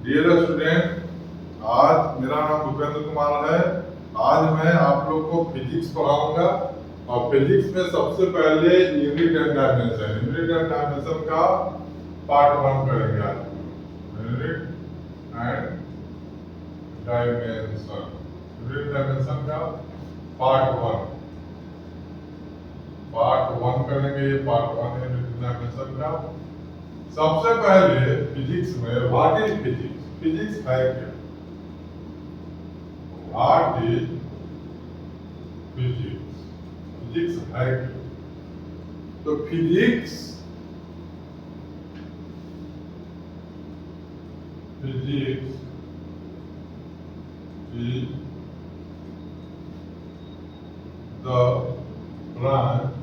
Dear student, आज मेरा नाम भूपेंद्र कुमार है। आज मैं आप लोग को फिजिक्स पढ़ाऊंगा और फिजिक्स में सबसे पहले यूनिट एंड डायमेंशन का पार्ट 1 करेंगे। आज यूनिट एंड डायमेंशन का पार्ट वन करेंगे। ये पार्ट 1 है यूनिट डायमेंशन का। सबसे पहले फिजिक्स में व्हाट इज फिजिक्स, फिजिक्स है क्या, व्हाट इज फिजिक्स, फिजिक्स है क्या। तो physics is the branch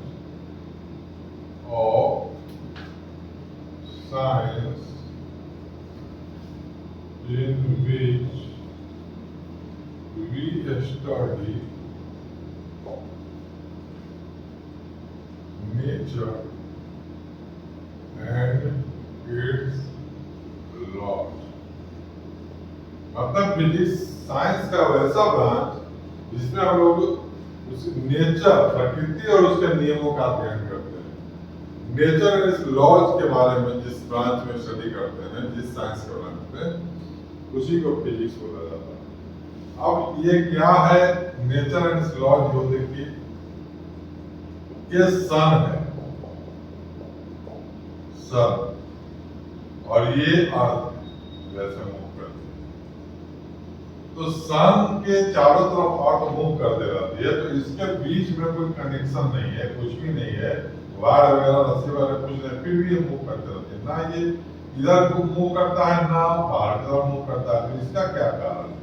of science in which we study nature and its laws। मतलब फिजिक्स साइंस का वैसा ब्रांच जिसमें हम लोग उस नेचर, प्रकृति और उसके नियमों का अध्ययन करते हैं। नेचर एंड इट्स लॉज के बारे में जिस ब्रांच में स्टडी करते हैं, जिस साइंस के ब्रांच में, उसी को फिजिक्स बोला जाता है। अब ये क्या है नेचर एंड इट्स लॉज, जो देखिए ये सन है, सन, और ये अर्थ जैसे मूव करते हैं। तो सन के चारों तरफ अर्थ मूव करते रहती है, तो इसके बीच में कोई कनेक्शन नहीं है, कुछ भी नहीं है, वायर वगैरह रस्सी वगैरह कुछ नहीं, फिर भी ये मूव करते रहते हैं। ना ये इधर को मूव करता है ना बाहर की तरफ मूव करता है। तो इसका क्या कारण है?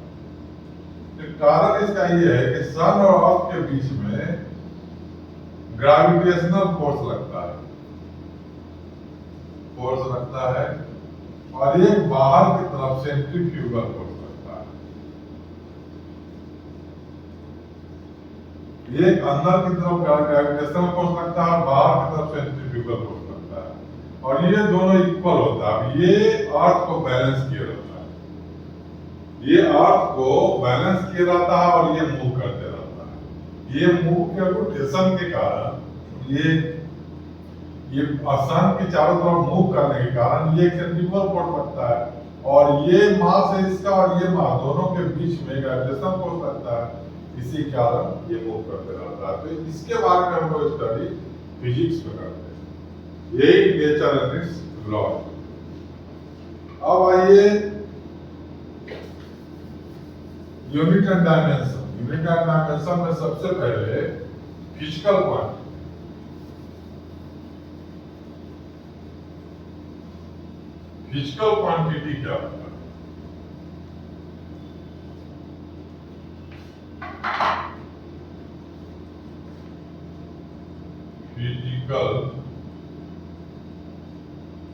तो कारण इसका ये है कि सन और अर्थ के बीच में ग्रेविटेशनल फोर्स लगता है, और ये बाहर की तरफ सेंट्रीफ्यूगल फोर्स लगता है। ये अंदर की तरफ ग्रेविटेशनल फोर्स लगता है, बाहर की तरफ सेंट्रीफ्यूगल फोर्स लगता है, और ये दोनों इक्वल होता है। अब ये अर्थ को बैलेंस किए रहता है, ये अर्थ को बैलेंस किए रहता है और ये मूव करते रहता है। ये मूव के रोटेशन के कारण ये सन के चारों तरफ मूव करने के कारण ये सेंट्रीफ्यूगल फोर्स लगता है, और ये मास है इसका और ये मास दोनों के बीच में ग्रेविटेशनल फोर्स लगता है, इसी कारण ये मूव करते रहता है। तो इसके बारे में हम लोग स्टडी फिजिक्स में करते हैं, यही नेचर एंड इट्स लॉ। अब आइए unit and dimension. Unit and dimension में सबसे पहले फिजिकल क्वांटिटी। फिजिकल क्वांटिटी क्या होता है? Physical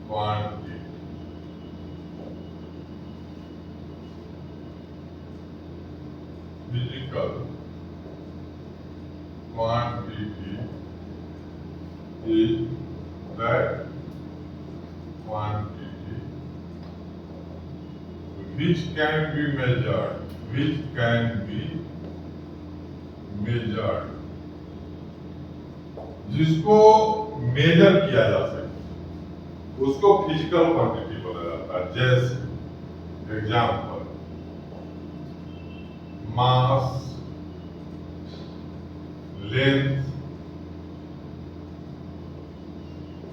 quantity is that quantity which can be measured, जिसको मेजर किया जा सके, उसको फिजिकल क्वांटिटी बोला जाता है। जैसे एग्जाम्पल, मास, लेंथ,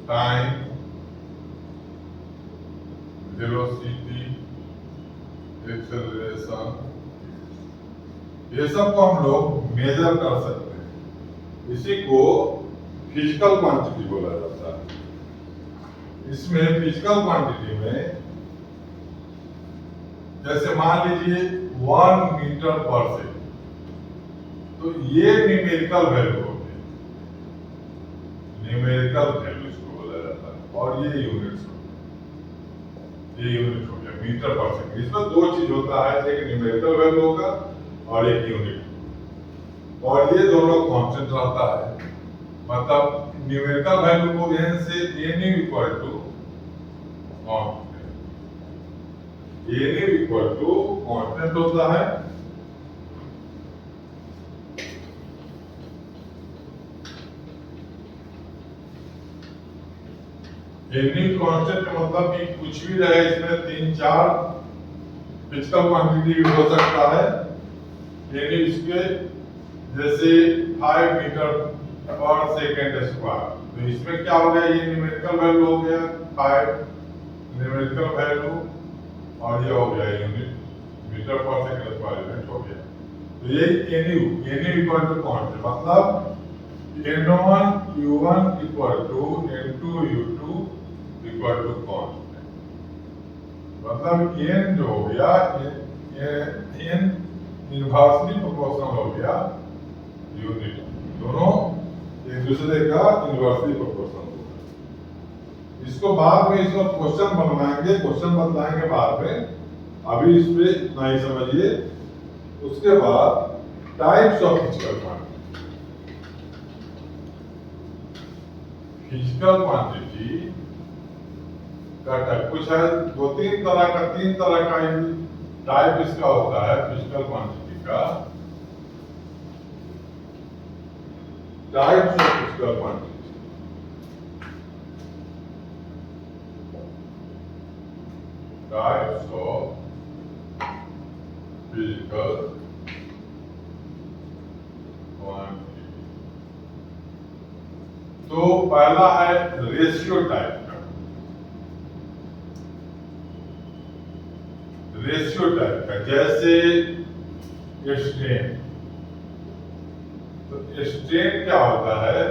टाइम, वेलोसिटी, एक्सेलरेशन, ये सब को हम लोग मेजर कर सकते हैं, इसी को फिजिकल क्वांटिटी बोला जाता है। इसमें फिजिकल क्वांटिटी में जैसे मान लीजिए 1 मीटर पर सेकेंड, तो ये न्यूमेरिकल वैल्यू होती है, न्यूमेरिकल वैल्यू इसको बोला जाता है, और ये यूनिट्स, ये यूनिट हो गया मीटर पर सेकेंड। इसमें दो चीज होता है, एक न्यूमेरिकल वैल्यू होगा और एक यूनिट, और ये दोनों कांस्टेंट रहता है। मतलब न्यूमेरिकल वैल्यू को n से n equal to n equal to constant होता है, एनी कांस्टेंट का मतलब कि कुछ भी रहे इसमें 3-4 फिजिकल क्वांटिटी भी हो सकता है। एनी इसके जैसे 5 मीटर पर सेकेंड स्क्वायर, तो इसमें क्या हो गया, ये न्यूमेरिकल वैल्यू हो गया 5 न्यूमेरिकल वैल्यू, और ये हो गया यूनिट मीटर पर सेकेंड स्क्वायर यूनिट हो गया। तो ये एनी इक्वल टू कांस्टेंट, मतलब n1 u1 equal to n2 u2 equal to constant, मतलब n जो हो गया n इनवर्सली प्रोपोर्शनल हो गया यूनिट, दोनों एक दूसरे का इनवर्सली प्रोपोर्शनल होगा। इसको बाद में इसको क्वेश्चन बनवाएंगे, क्वेश्चन बताएंगे बाद में, अभी इस पे इतना ही समझिए। उसके बाद types of physical quantity, physical quantity का टाइप कुछ है, 3 तरह का टाइप इसका होता है फिजिकल क्वांटिटी का। Types of physical quantity, types of physical quantity. तो पहला है रेशियो टाइप का, रेशियो टाइप का, जैसे स्ट्रेन। तो स्ट्रेन क्या होता है,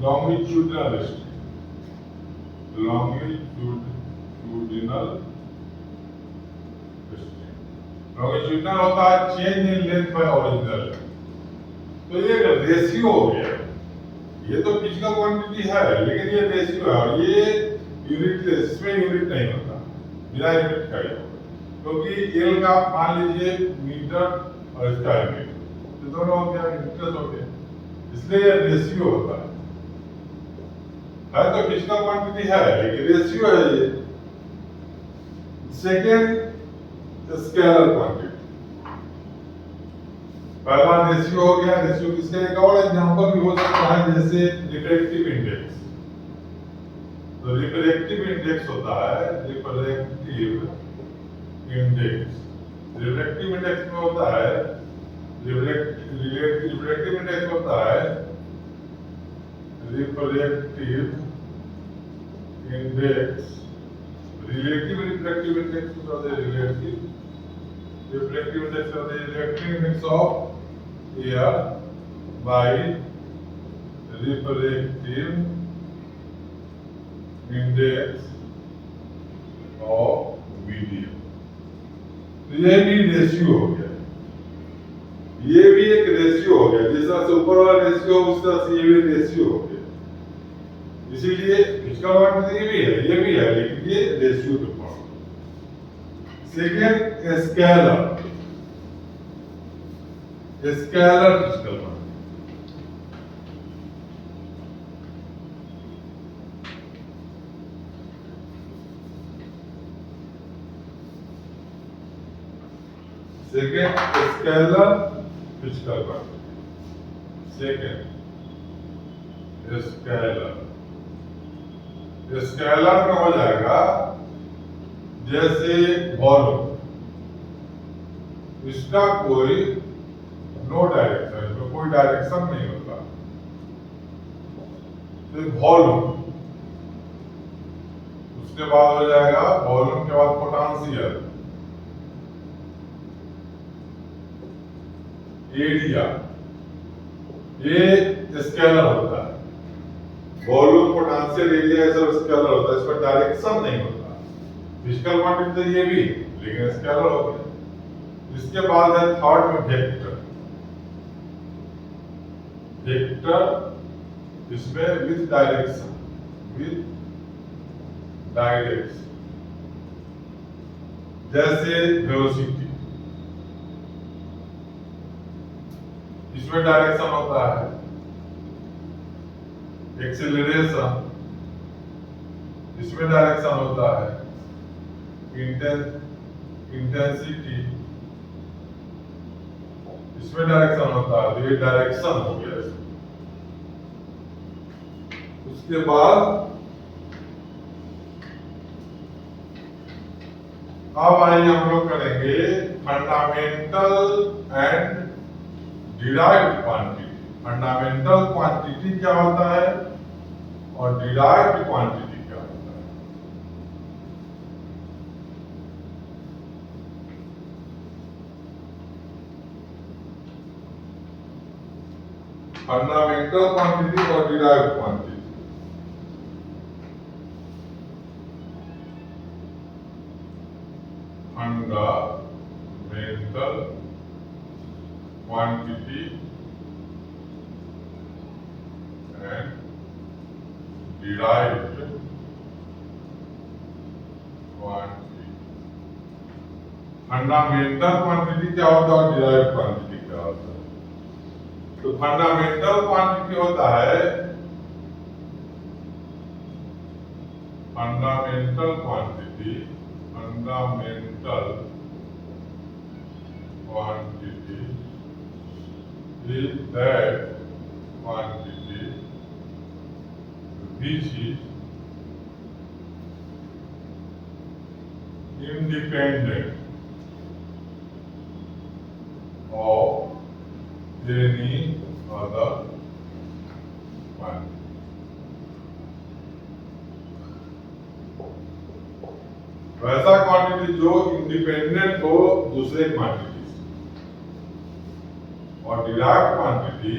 longitudinal strain, longitudinal strain, longitudinal होता है change in length bye original. तो ये रेशियो हो गया, ये तो फिजिकल क्वांटिटी है लेकिन ये रेशियो है, और ये यूनिटलेस, इसमें यूनिट नहीं होता, बिना यूनिट का ही होगा, क्योंकि एल का मान लीजिए मीटर और इसका यूनिट, तो दोनों हो गया यूनिटलेस हो गया, इसलिए ये रेशियो होता है तो फिजिकल क्वांटिटी है लेकिन रेशियो है ये। सेकेंड स्केलर क्वांटिटी, पहला रेशियो हो गया, रेशियो किसका एक और एग्जांपल भी हो सकता है जैसे रिफ्रैक्टिव इंडेक्स। तो रिफ्रैक्टिव इंडेक्स होता है, रिफ्रैक्टिव इंडेक्स, रिफ्रैक्टिव इंडेक्स में होता है रिफ्रैक्टिव इंडेक्स होता है refractive index, relative refractive index होता है रिलेटिव रिफ्रैक्टिव इंडेक्स होता है refractive index of air by refractive index of medium. तो ये भी रेशियो हो गया, ये भी एक रेशियो हो गया, जिस तरह से ऊपर वाला रेशियो उस तरह से ये भी रेशियो हो गया। इसीलिए फिजिकल क्वांटिटी ये भी है लेकिन ये रेशियो के form. Second scalar, scalar physical quantity, second scalar physical quantity, second scalar, scalar में हो जाएगा जैसे वॉल्यूम, इसका कोई नो डायरेक्शन, इसमें कोई डायरेक्शन नहीं होता, तो वॉल्यूम। उसके बाद हो जाएगा वॉल्यूम के बाद पोटेंशियल, एरिया, ये स्केलर होता है, वॉल्यूम पोटेंशियल एरिया ये सब स्केलर होता है, इसमें डायरेक्शन नहीं होता। फिजिकल क्वांटिटी तो ये भी लेकिन स्केलर हो गया। इसके बाद है थर्ड में वेक्टर, वेक्टर इसमें विद डायरेक्शन, विद डायरेक्शन, जैसे वेलोसिटी, इसमें डायरेक्शन होता है, एक्सेलरेशन इसमें डायरेक्शन होता है, इंटेंसिटी, इसमें डायरेक्शन होता है, तो ये डायरेक्शन हो गया इसमें। उसके बाद अब आइए हम लोग करेंगे fundamental and derived quantity. Fundamental quantity क्या होता है और डिराइव्ड क्वांटिटी क्या होता है। फंडामेंटल क्वांटिटी और derived quantity. Fundamental quantity and derived quantity. Fundamental quantity क्या होता है और डिराइव्ड क्वांटिटी क्या होता है। तो फंडामेंटल क्वांटिटी होता है fundamental quantity is that quantity which is independent of any other quantity. वैसा क्वांटिटी जो इंडिपेंडेंट हो दूसरे क्वांटिटी से। और derived quantity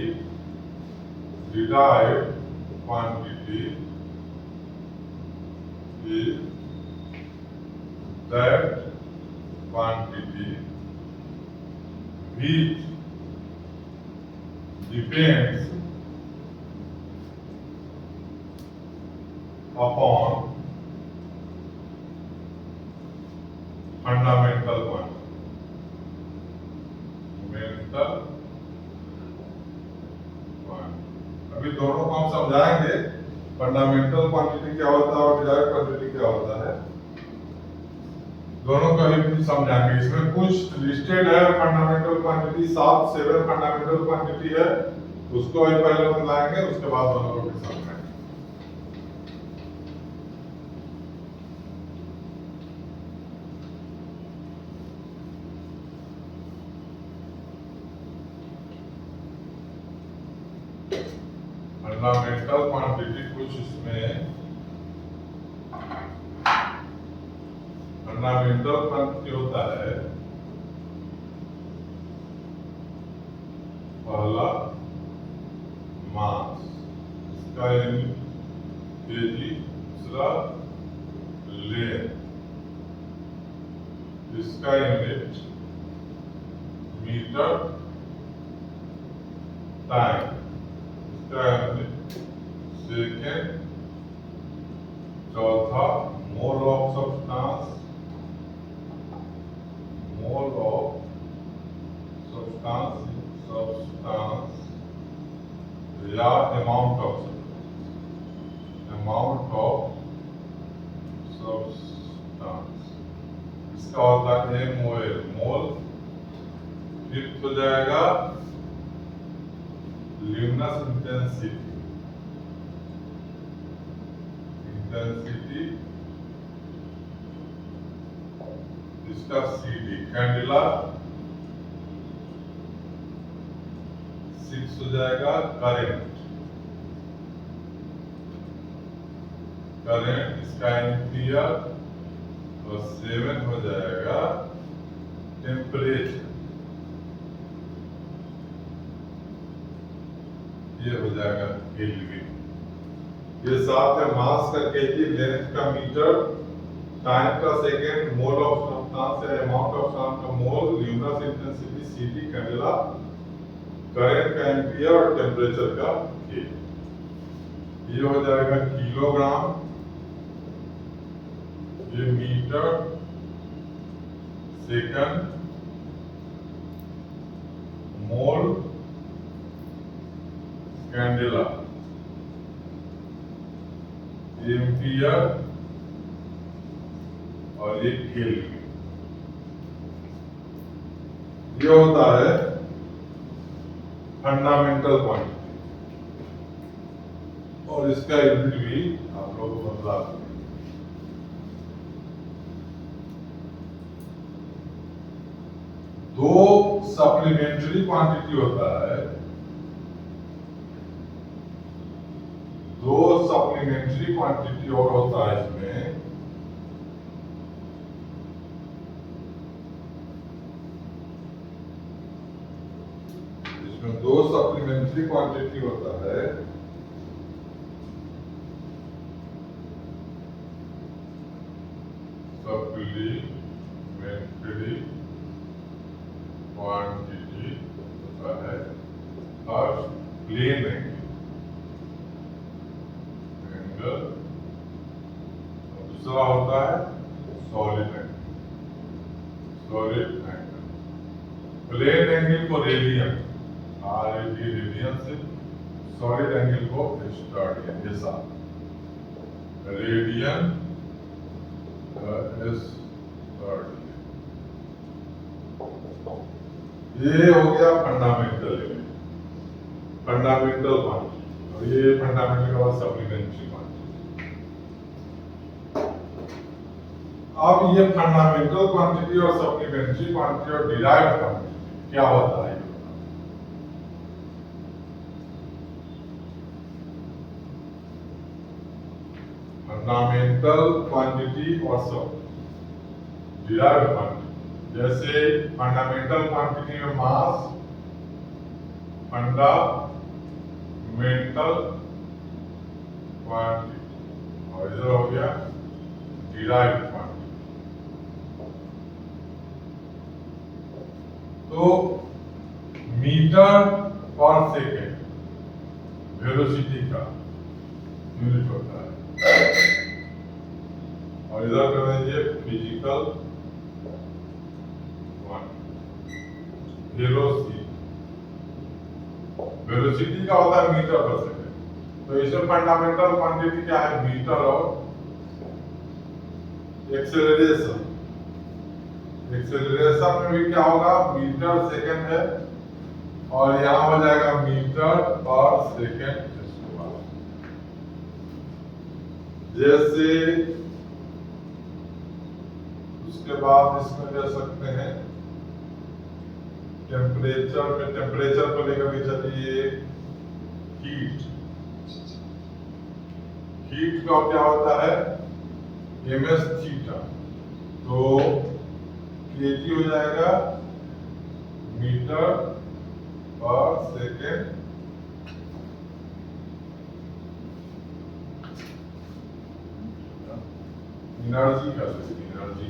is that quantity which depends upon fundamental quantity. अभी दोनों को हम समझाएंगे, फंडामेंटल क्वांटिटी क्या होता है और डिराइव्ड क्वांटिटी क्या होता है, दोनों को अभी समझाएंगे। इसमें कुछ लिस्टेड है फंडामेंटल क्वांटिटी, 7 फंडामेंटल क्वांटिटी है, उसको अभी पहले बताएंगे, उसके बाद दोनों को भी समझाएंगे। फंडामेंटल क्वांटिटी कुछ इसमें फंडामेंटल क्वांटिटी होता है पहला मास, इसका यूनिट केजी, दूसरा लेंथ, इसका यूनिट मीटर, टाइम, सेकेंड, चौथा मोल ऑफ सब्सटेंस या अमाउंट ऑफ सब्सटेंस, इसका होता है मोल। फिफ्थ हो जाएगा ल्यूमिनस इंटेंसिटी, इसका CD कैंडेला। 6 हो जाएगा करंट, इसका एम्पियर। और 7 हो जाएगा टेम्परेचर, ये हो जाएगा केल्विन। ये 7 है मास का केजी, लेंथ का मीटर, टाइम का सेकेंड, मोल ऑफ सब्सटेंस या अमाउंट ऑफ सब्सटेंस का mole, luminous intensity CD candela, current का एम्पियर और टेम्परेचर का के। ये हो जाएगा किलोग्राम, ये metre, second, mole, candela, ampere और ये केल्विन। ये होता है फंडामेंटल क्वांटिटी, और इसका यूनिट भी आप लोग को बदला देंगे। दो सप्लीमेंट्री क्वांटिटी होता है, दो सप्लीमेंट्री क्वांटिटी और होता है इसमें। इसमें दो सप्लीमेंट्री क्वांटिटी होता है, सप्लीमेंट्री क्वांटिटी होता है और प्लेन एंगल, दूसरा होता है solid angle. Solid angle, plane angle को रेडियन, रेडियन से, सॉलिड एंगल को स्टर्डियन, ये साथ रेडियन ये हो गया फंडामेंटल यूनिट, फंडामेंटल क्वांटिटी, और ये फंडामेंटल का सप्लीमेंट्री क्वांटिटी। अब ये फंडामेंटल क्वांटिटी और सप्लीमेंट्री क्वांटिटी और डिराइव्ड क्वांटिटी क्या होता है? फंडामेंटल क्वांटिटी और सब डिराइव्ड क्वांटिटी, जैसे फंडामेंटल क्वांटिटी में मास, फंडामेंटल क्वांटिटी, और इधर हो गया डिराइव्ड क्वांटिटी। तो मीटर पर सेकेंड वेलोसिटी का यूनिट होता है, और इधर कर दीजिए फिजिकल वेलोसिटी। वेलोसिटी का होता है मीटर पर सेकेंड, तो इसमें फंडामेंटल क्वांटिटी क्या है? मीटर, और एक्सेलरेशन, एक्सेलरेशन में भी क्या होगा? मीटर सेकेंड है, और यहां हो जाएगा मीटर पर सेकेंड स्क्वायर। जैसे उसके बाद इसमें दे सकते हैं टेम्परेचर में, टेम्परेचर को लेकर के चलिए हीट, हीट का क्या होता है? ms थीटा, तो kg हो जाएगा मीटर पर सेकेंड एनर्जी का, एनर्जी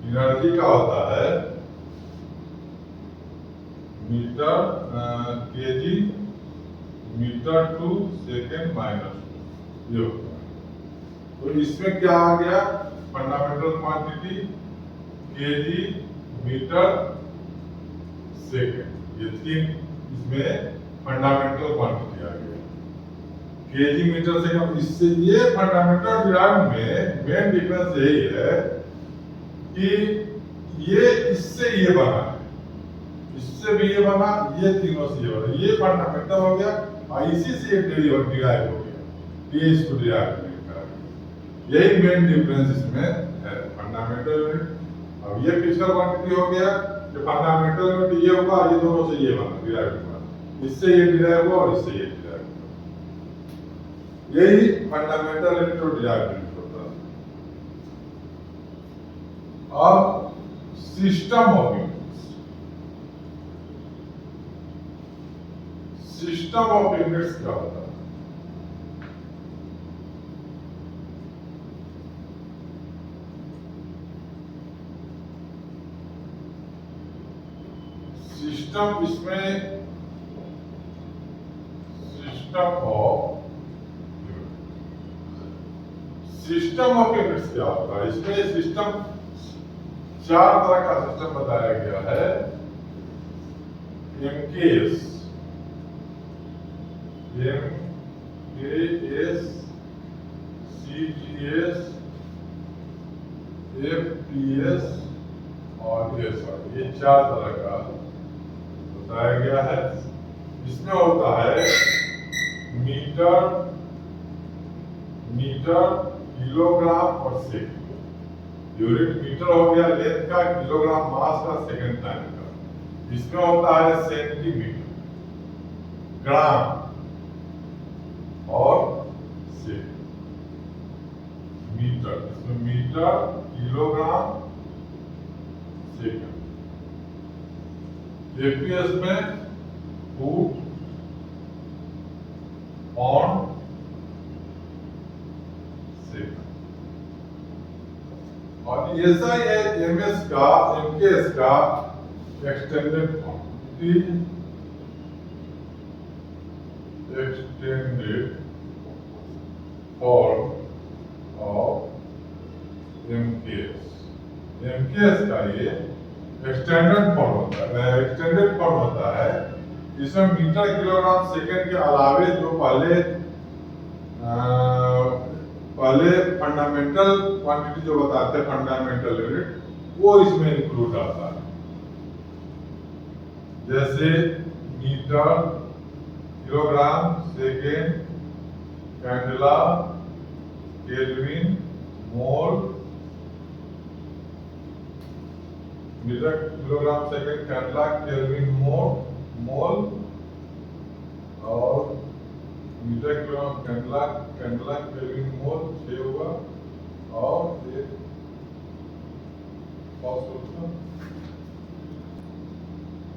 एनर्जी का होता है metre KG metre two second minus, ये होता है। तो इसमें क्या आ गया? Fundamental quantity KG metre second, ये तीन इसमें फंडामेंटल क्वांटिटी आ गया। केजी मीटर से कम, इससे ये फंडामेंटल डिराइव्ड में मेन डिफरेंस यही है कि ये इससे ये बना है, इससे भी ये बना, ये तीनों से ये बना, ये फंडामेंटल हो गया, और इसी से एक डिराइव हो गया, ये इसको डिराइव नहीं करा। यही मेन डिफरेंस इसमें है, फंडामेंटल यूनिट। अब ये फिजिकल क्वांटिटी हो गया, जो फंडामेंटल यूनिट ये होगा, ये दोनों से ये बना, डिराइव हुआ, इससे ये डिराइव हुआ और इससे ये डिराइव हुआ। यही फंडामेंटल यूनिट और डिराइव्ड यूनिट होता है। अब system of units, system of units क्या होता है? सिस्टम, इसमें सिस्टम ऑफ यूनिट्स क्या होता है? इसमें सिस्टम, चार तरह का सिस्टम बताया गया है। MKS, KS, CGS, FPS और SI, ये 4 तरह का बताया गया है। इसमें होता है मीटर, किलोग्राम और सेकंड। यूनिट मीटर हो गया लेंथ का, किलोग्राम मास का, सेकंड टाइम का। इसमें होता है सेंटीमीटर, ग्राम और सेकंड। मीटर, इसमें मीटर, किलोग्राम, सेकंड। एपीएस में फुट, पाउंड, सेकंड। और एसआई है एमएस का, एमकेएस का extended form, extended form of MKS. MKS का ये एक्सटेंडेड फॉर्म होता है। इसमें मीटर, किलोग्राम, सेकंड के अलावे जो पहले फंडामेंटल क्वांटिटी जो बताते हैं, फंडामेंटल यूनिट, वो इसमें इंक्लूड आता है। जैसे metre, kilogram, second, candela, kelvin, mole. Metre, kilogram, second, candela, kelvin, mole और metre, kilogram, candela, kelvin, mole 6 हुआ। और ये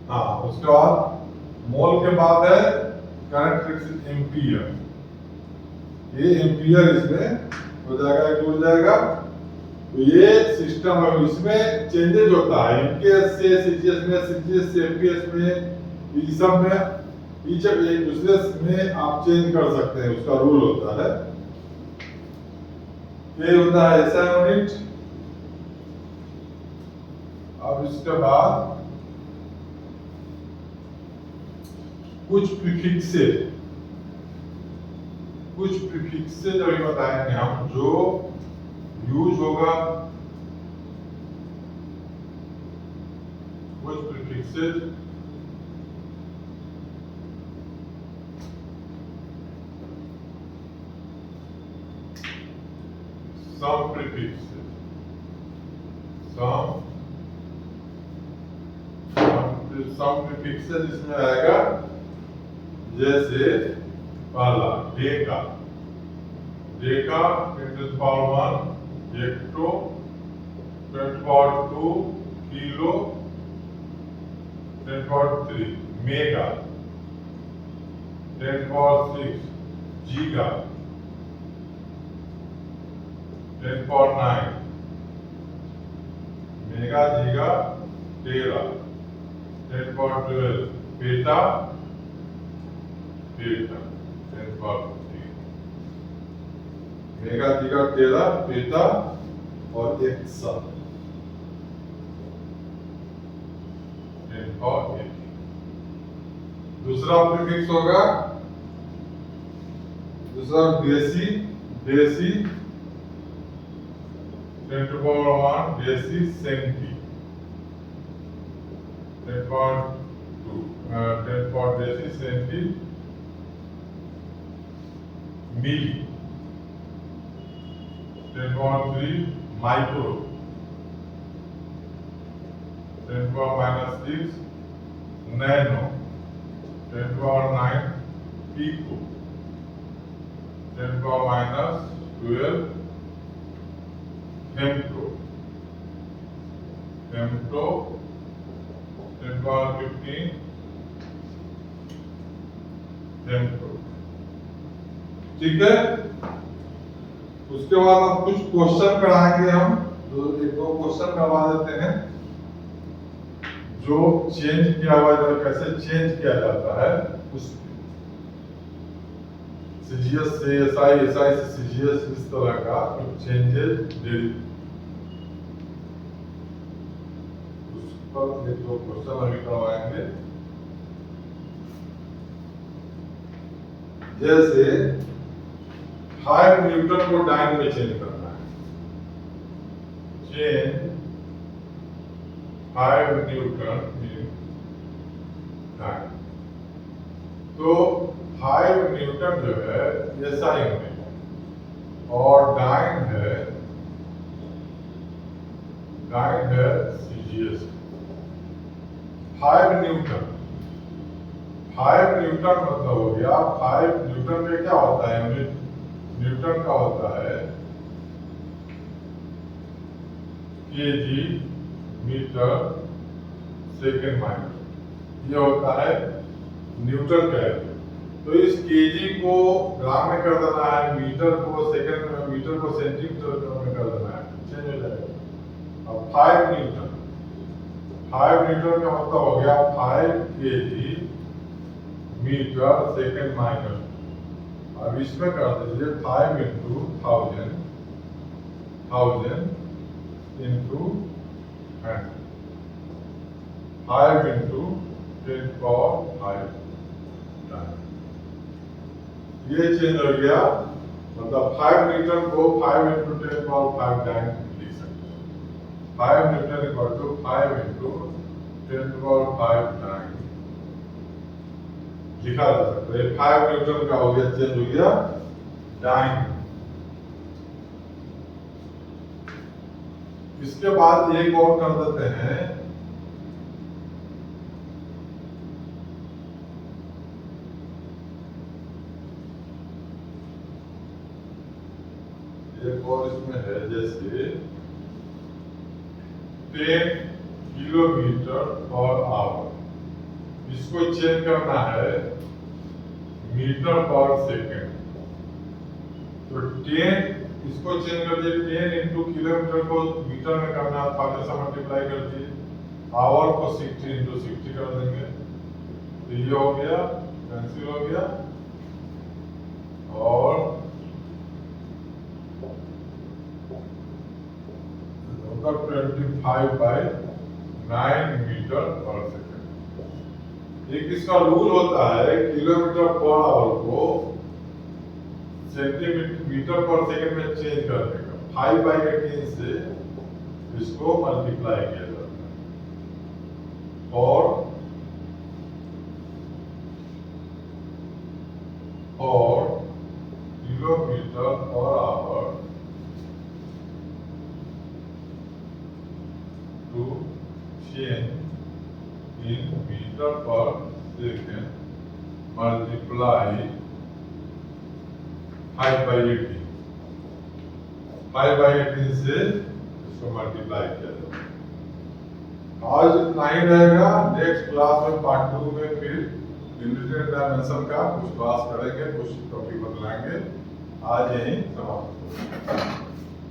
हाँ, उसके बाद मोल के बाद है करंट फ्रिक्शन एम्पियर। ये एम्पियर इसमें हो जाएगा, जुड़ जाएगा। तो ये सिस्टम है, इसमें चेंजेस होता है एमकेएस से सीजीएस में, सीजीएस से एमपीएस में, इस सब में ईच एक दूसरे में आप चेंज कर सकते हैं, उसका रूल होता है। ये होता है ऐसा यूनिट। अब इसके बाद कुछ प्रीफिक्सेस अभी बताएंगे हम, जो यूज होगा। कुछ prefixes some prefixes, some prefixes इसमें आएगा। जैसे पहला deca, 10 to the power 1, hecto, 10 to the power 2, kilo, 10 to the power 3, mega, 10 to the power 6, giga, 10 to the power 9, mega, giga, tera, 10 to the power 12, peta, 10 to the power 3, mega, giga, tera, peta और exa, 10 to the power 8। दूसरा prefix होगा, दूसरा देसी, 10 to the power 1, देसी, senti, 10 to the power 2, 10 to the power deci, centi, milli, 10 to the power 3, micro, 10 to the power -6, nano, 10 to the power 9, pico, 10 to the power -12, femto, 10 to the power 15, femto. ठीक है। उसके बाद अब कुछ question कराएंगे हम, जो 1-2 question करवा देते हैं, जो चेंज किया हुआ है, कैसे चेंज किया जाता है उस सीजीएस से एसआई, एसआई से सीजीएस, इस तरह का कुछ चेंजेस उस पर 1-2 क्वेश्चन अभी करवाएंगे। जैसे 5 न्यूटन को डाइन में चेंज करना है। चेंज 5 न्यूटन इन डाइन। तो 5 न्यूटन जो है ऐसा यूनिट है और डाइन है सीजीएस। 5 न्यूटन मतलब हो गया 5 न्यूटन में क्या होता है यूनिट न्यूटन का होता है केजी मीटर सेकेंड माइनस, ये होता है न्यूटन का यूनिट। तो इस केजी को ग्राम में कर देना है, मीटर को सेकंड में, मीटर को सेंटीमीटर में कर देना है, चेंज हो जाएगा। अब 5 न्यूटन का मतलब हो गया 5 केजी मीटर सेकंड माइनस। अब इसमें कर दीजिए 5 into 1000 into 5 into 10 power 5 time. ये चेंज हो गया, मतलब 5 न्यूटन को 5 इंटू 10 पावर 5 टाइम लिख सकते हैं। 5 newton equal to 5 into 10 power 5 time लिखा जा सकता है। 5 न्यूटन का हो गया, चेंज हो गया डाइन। इसके बाद एक और कर देते हैं, एक और इसमें है जैसे 10 किलोमीटर पर आवर, इसको चेंज करना है मीटर पर सेकेंड। तो 10 इसको चेंज कर दिए, 10 इंटू किलोमीटर को मीटर में करना है, 1000 से मल्टीप्लाई कर दिए, आवर को 60 इंटू 60 कर देंगे, तो ये हो गया, कैंसिल हो गया, और 25/9 मीटर पर सेकेंड। एक इसका रूल होता है किलोमीटर पर आवर को सेंटीमीटर पर सेकेंड में चेंज करने का। 5/18 से इसको मल्टीप्लाई किया जाता है, और kilometre per hour to change in meter per second multiply 5/18 से इसको मल्टीप्लाई किया जाए। आज इतना ही रहेगा। नेक्स्ट क्लास में पार्ट 2 में फिर यूनिट डायमेंशन का कुछ क्लास करेंगे, कुछ टॉपिक बतलाएंगे। आज यही समाप्त।